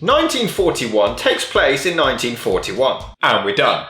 1941 takes place in 1941. And we're done.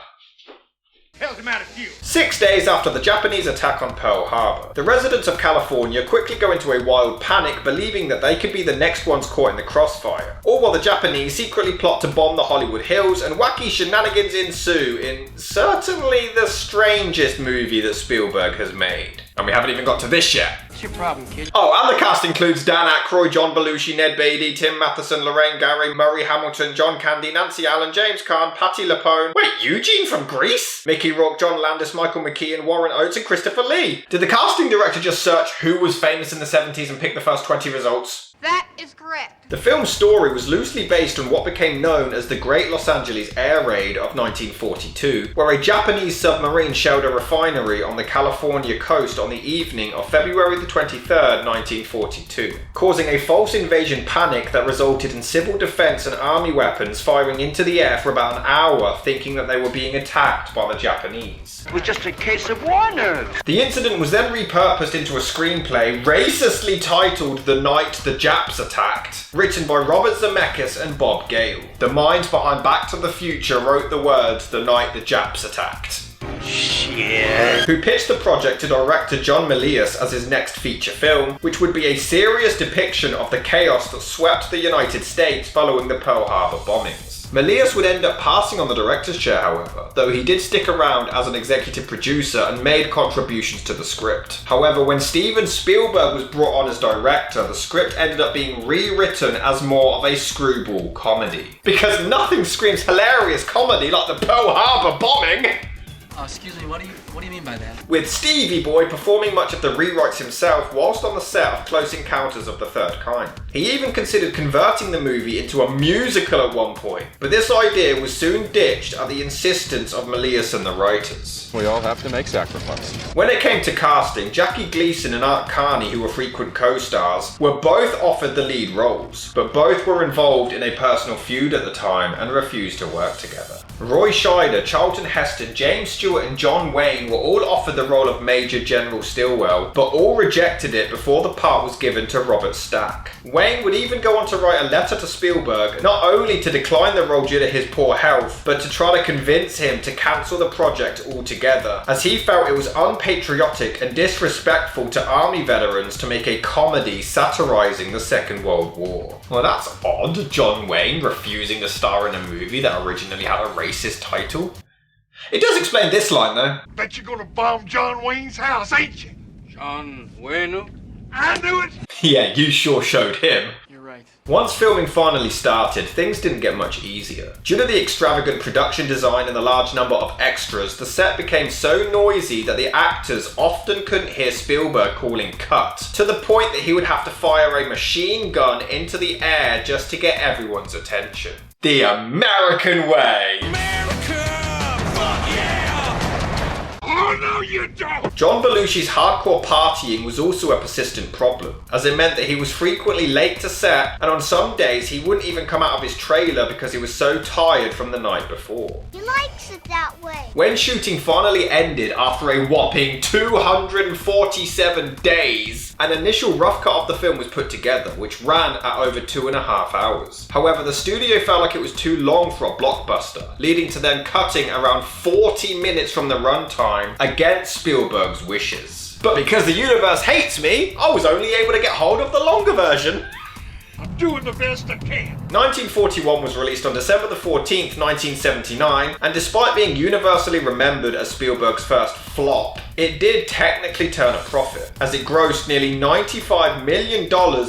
Hell's the matter with you? 6 days after the Japanese attack on Pearl Harbor, the residents of California quickly go into a wild panic, believing that they could be the next ones caught in the crossfire. All while the Japanese secretly plot to bomb the Hollywood Hills, and wacky shenanigans ensue in certainly the strangest movie that Spielberg has made. And we haven't even got to this yet. What's your problem, kid? Oh, and the cast includes Dan Aykroyd, John Belushi, Ned Beatty, Tim Matheson, Lorraine Gary, Murray Hamilton, John Candy, Nancy Allen, James Caan, Patti LuPone. Wait, Eugene from Grease? Mickey Rourke, John Landis, Michael McKean, Warren Oates, and Christopher Lee. Did the casting director just search who was famous in the 70s and pick the first 20 results? That is correct. The film's story was loosely based on what became known as the Great Los Angeles Air Raid of 1942, where a Japanese submarine shelled a refinery on the California coast on the evening of February the 23rd, 1942, causing a false invasion panic that resulted in civil defense and army weapons firing into the air for about an hour, thinking that they were being attacked by the Japanese. It was just a case of war nerves. The incident was then repurposed into a screenplay racistly titled The Night the Japs Attacked, written by Robert Zemeckis and Bob Gale. The minds behind Back to the Future wrote the words The Night the Japs Attacked. Shit. Who pitched the project to director John Milius as his next feature film, which would be a serious depiction of the chaos that swept the United States following the Pearl Harbor bombings. Milius would end up passing on the director's chair, however, though he did stick around as an executive producer and made contributions to the script. However, when Steven Spielberg was brought on as director, the script ended up being rewritten as more of a screwball comedy. Because nothing screams hilarious comedy like the Pearl Harbor bombing! Excuse me, what do you mean by that? With Stevie Boy performing much of the rewrites himself whilst on the set of Close Encounters of the Third Kind. He even considered converting the movie into a musical at one point, but this idea was soon ditched at the insistence of Milius and the writers. We all have to make sacrifices. When it came to casting, Jackie Gleason and Art Carney, who were frequent co-stars, were both offered the lead roles, but both were involved in a personal feud at the time and refused to work together. Roy Scheider, Charlton Heston, James Stewart and John Wayne were all offered the role of Major General Stilwell, but all rejected it before the part was given to Robert Stack. Wayne would even go on to write a letter to Spielberg, not only to decline the role due to his poor health, but to try to convince him to cancel the project altogether, as he felt it was unpatriotic and disrespectful to army veterans to make a comedy satirizing the Second World War. Well, that's odd, John Wayne refusing to star in a movie that originally had a racist title. It does explain this line though. Bet you're gonna bomb John Wayne's house, ain't you? John Bueno? I knew it. Yeah, you sure showed him. You're right. Once filming finally started, things didn't get much easier. Due to the extravagant production design and the large number of extras, the set became so noisy that the actors often couldn't hear Spielberg calling cut, to the point that he would have to fire a machine gun into the air just to get everyone's attention. The American way! Oh, no, you don't! John Belushi's hardcore partying was also a persistent problem, as it meant that he was frequently late to set, and on some days he wouldn't even come out of his trailer because he was so tired from the night before. He likes it that way. When shooting finally ended after a whopping 247 days, an initial rough cut of the film was put together, which ran at over 2.5 hours. However, the studio felt like it was too long for a blockbuster, leading to them cutting around 40 minutes from the runtime against Spielberg's wishes. But because the universe hates me, I was only able to get hold of the longer version. I'm doing the best I can. 1941 was released on December the 14th, 1979, and despite being universally remembered as Spielberg's first flop, it did technically turn a profit, as it grossed nearly $95 million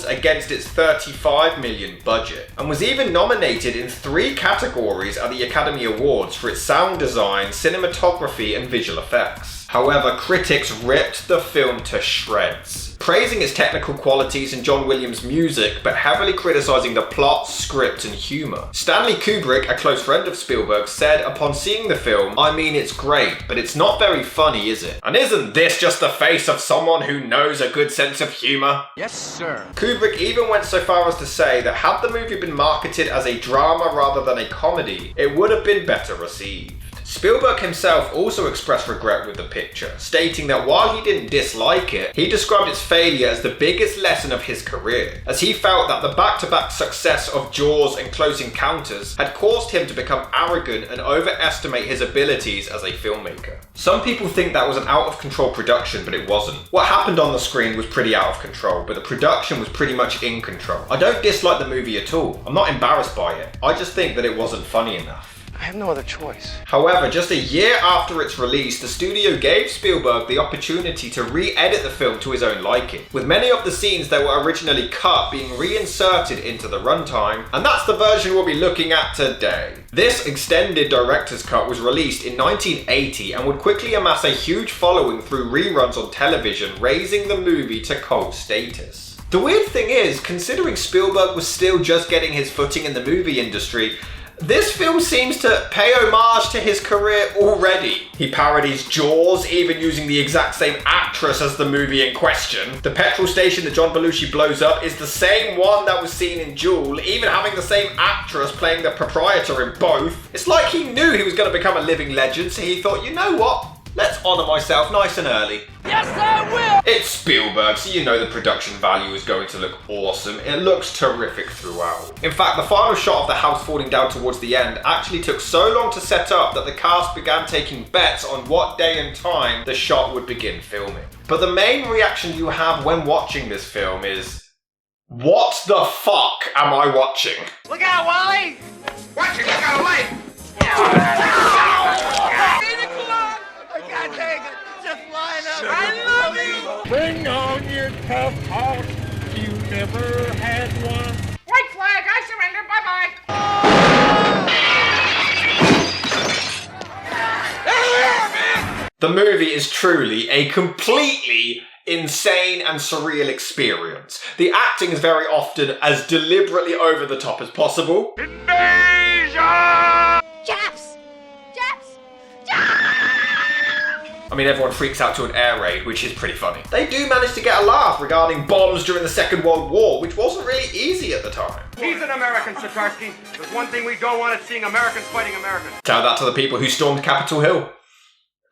against its $35 million budget, and was even nominated in 3 categories at the Academy Awards for its sound design, cinematography, and visual effects. However, critics ripped the film to shreds, praising its technical qualities and John Williams' music, but heavily criticizing the plot, script, and humor. Stanley Kubrick, a close friend of Spielberg, said upon seeing the film, "I mean, it's great, but it's not very funny, is it? And isn't this just the face of someone who knows a good sense of humor?" Yes, sir. Kubrick even went so far as to say that had the movie been marketed as a drama rather than a comedy, it would have been better received. Spielberg himself also expressed regret with the picture, stating that while he didn't dislike it, he described its failure as the biggest lesson of his career, as he felt that the back-to-back success of Jaws and Close Encounters had caused him to become arrogant and overestimate his abilities as a filmmaker. Some people think that was an out-of-control production, but it wasn't. What happened on the screen was pretty out of control, but the production was pretty much in control. I don't dislike the movie at all. I'm not embarrassed by it. I just think that it wasn't funny enough. I have no other choice. However, just a year after its release, the studio gave Spielberg the opportunity to re-edit the film to his own liking, with many of the scenes that were originally cut being reinserted into the runtime, and that's the version we'll be looking at today. This extended director's cut was released in 1980 and would quickly amass a huge following through reruns on television, raising the movie to cult status. The weird thing is, considering Spielberg was still just getting his footing in the movie industry, this film seems to pay homage to his career already. He parodies Jaws, even using the exact same actress as the movie in question. The petrol station that John Belushi blows up is the same one that was seen in Duel, even having the same actress playing the proprietor in both. It's like he knew he was going to become a living legend, so he thought, you know what? Let's honour myself nice and early. Yes, I will! It's Spielberg, so you know the production value is going to look awesome. It looks terrific throughout. In fact, the final shot of the house falling down towards the end actually took so long to set up that the cast began taking bets on what day and time the shot would begin filming. But the main reaction you have when watching this film is, what the fuck am I watching? Look out, Wally! Watch it, look out, Wally! I can't take it. Just line up. I love you. Bring on your tough horse. You never had one. White flag, I surrender. Bye-bye. The movie is truly a completely insane and surreal experience. The acting is very often as deliberately over the top as possible. Invasion! Japs! Japs! I mean, everyone freaks out to an air raid, which is pretty funny. They do manage to get a laugh regarding bombs during the Second World War, which wasn't really easy at the time. He's an American, Sikorsky. There's one thing we don't want is seeing Americans fighting Americans. Tell that to the people who stormed Capitol Hill.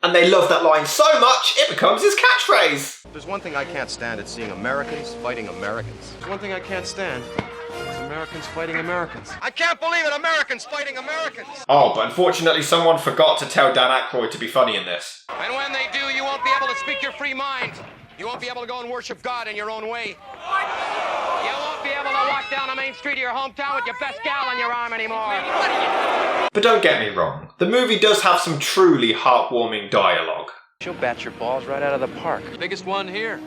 And they love that line so much, it becomes his catchphrase. There's one thing I can't stand, it's seeing Americans fighting Americans. There's one thing I can't stand, it's Americans fighting Americans. I can't believe it, Americans fighting Americans! Oh, but unfortunately someone forgot to tell Dan Aykroyd to be funny in this. And when they do, you won't be able to speak your free mind. You won't be able to go and worship God in your own way. You won't be able to walk down the main street of your hometown with your best gal on your arm anymore. But don't get me wrong, the movie does have some truly heartwarming dialogue. She'll bat your balls right out of the park. Biggest one here.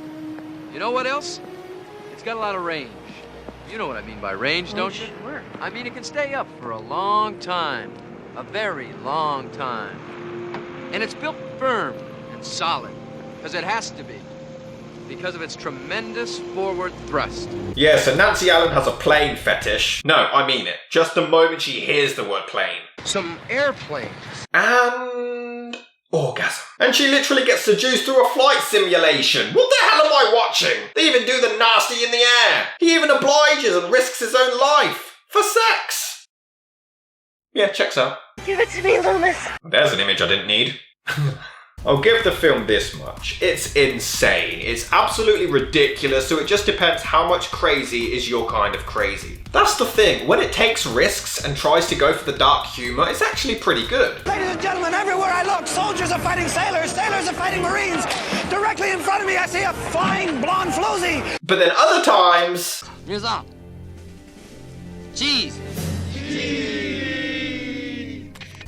You know what else? It's got a lot of range. You know what I mean by range, don't you? I mean it can stay up for a long time. A very long time. And it's built firm and solid. Because it has to be. Because of its tremendous forward thrust. Yeah, so Nancy Allen has a plane fetish. No, I mean it. Just the moment she hears the word plane. Some airplanes. And orgasm. And she literally gets seduced through a flight simulation. What the hell am I watching? They even do the nasty in the air. He even obliges and risks his own life. For sex. Yeah, checks out. Give it to me, Loomis. There's an image I didn't need. I'll give the film this much. It's insane. It's absolutely ridiculous, so it just depends how much crazy is your kind of crazy. That's the thing. When it takes risks and tries to go for the dark humor, it's actually pretty good. Ladies and gentlemen, everywhere I look, soldiers are fighting sailors, sailors are fighting marines. Directly in front of me, I see a flying blonde floozy. But then other times... Here's up. Cheese.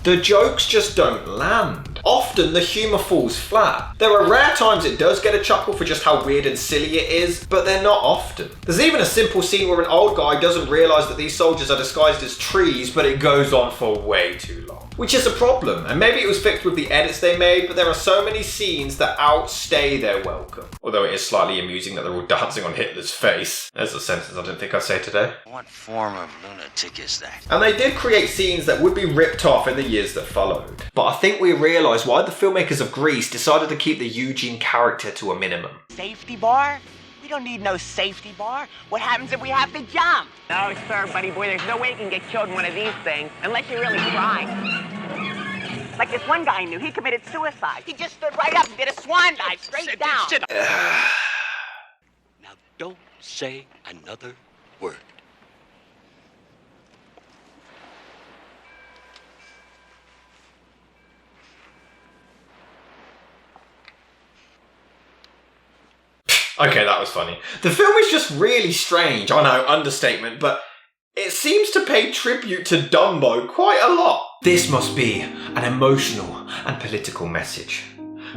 The jokes just don't land. Often the humour falls flat. There are rare times it does get a chuckle for just how weird and silly it is, but they're not often. There's even a simple scene where an old guy doesn't realise that these soldiers are disguised as trees, but it goes on for way too long. Which is a problem, and maybe it was fixed with the edits they made, but there are so many scenes that outstay their welcome. Although it is slightly amusing that they're all dancing on Hitler's face. There's a sentence I didn't think I'd say today. What form of lunatic is that? And they did create scenes that would be ripped off in the years that followed. But I think we realise why the filmmakers of Grease decided to keep the Eugene character to a minimum. Safety bar? We don't need no safety bar. What happens if we have to jump? No, sir, buddy boy, there's no way you can get killed in one of these things unless you really try. Like this one guy I knew, he committed suicide. He just stood right up and did a swan dive straight down. Sit up. Now don't say another word. Okay, that was funny. The film is just really strange. I know, understatement, but it seems to pay tribute to Dumbo quite a lot. This must be an emotional and political message,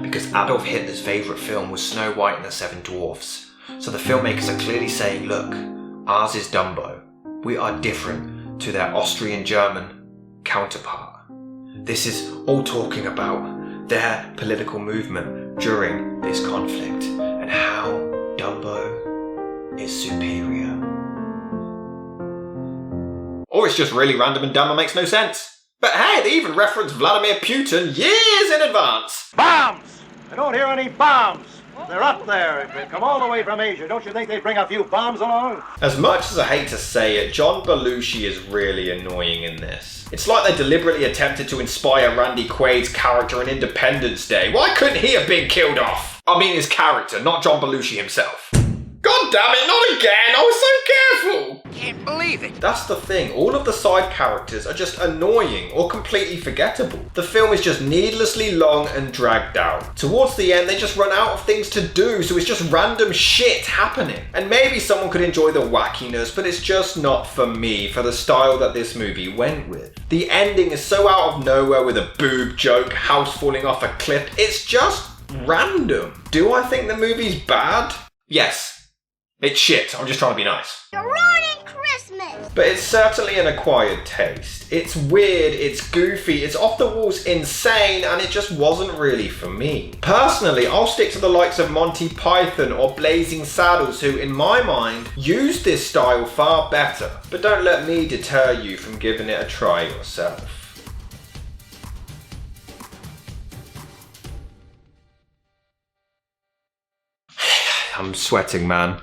because Adolf Hitler's favourite film was Snow White and the Seven Dwarfs. So the filmmakers are clearly saying, look, ours is Dumbo. We are different to their Austrian-German counterpart. This is all talking about their political movement during this conflict and how Dumbo is superior. Or it's just really random and dumb and makes no sense. But hey, they even reference Vladimir Putin years in advance. Bombs! I don't hear any bombs. They're up there. They come all the way from Asia. Don't you think they'd bring a few bombs along? As much as I hate to say it, John Belushi is really annoying in this. It's like they deliberately attempted to inspire Randy Quaid's character in Independence Day. Why couldn't he have been killed off? I mean his character, not John Belushi himself. God damn it, not again! I was so careful! Can't believe it. That's the thing, all of the side characters are just annoying or completely forgettable. The film is just needlessly long and dragged out. Towards the end, they just run out of things to do, so it's just random shit happening. And maybe someone could enjoy the wackiness, but it's just not for me, for the style that this movie went with. The ending is so out of nowhere with a boob joke, house falling off a cliff, it's just random. Do I think the movie's bad? Yes. It's shit, I'm just trying to be nice. You're ruining Christmas! But it's certainly an acquired taste. It's weird, it's goofy, it's off the walls insane, and it just wasn't really for me. Personally, I'll stick to the likes of Monty Python or Blazing Saddles, who, in my mind, use this style far better. But don't let me deter you from giving it a try yourself. I'm sweating, man.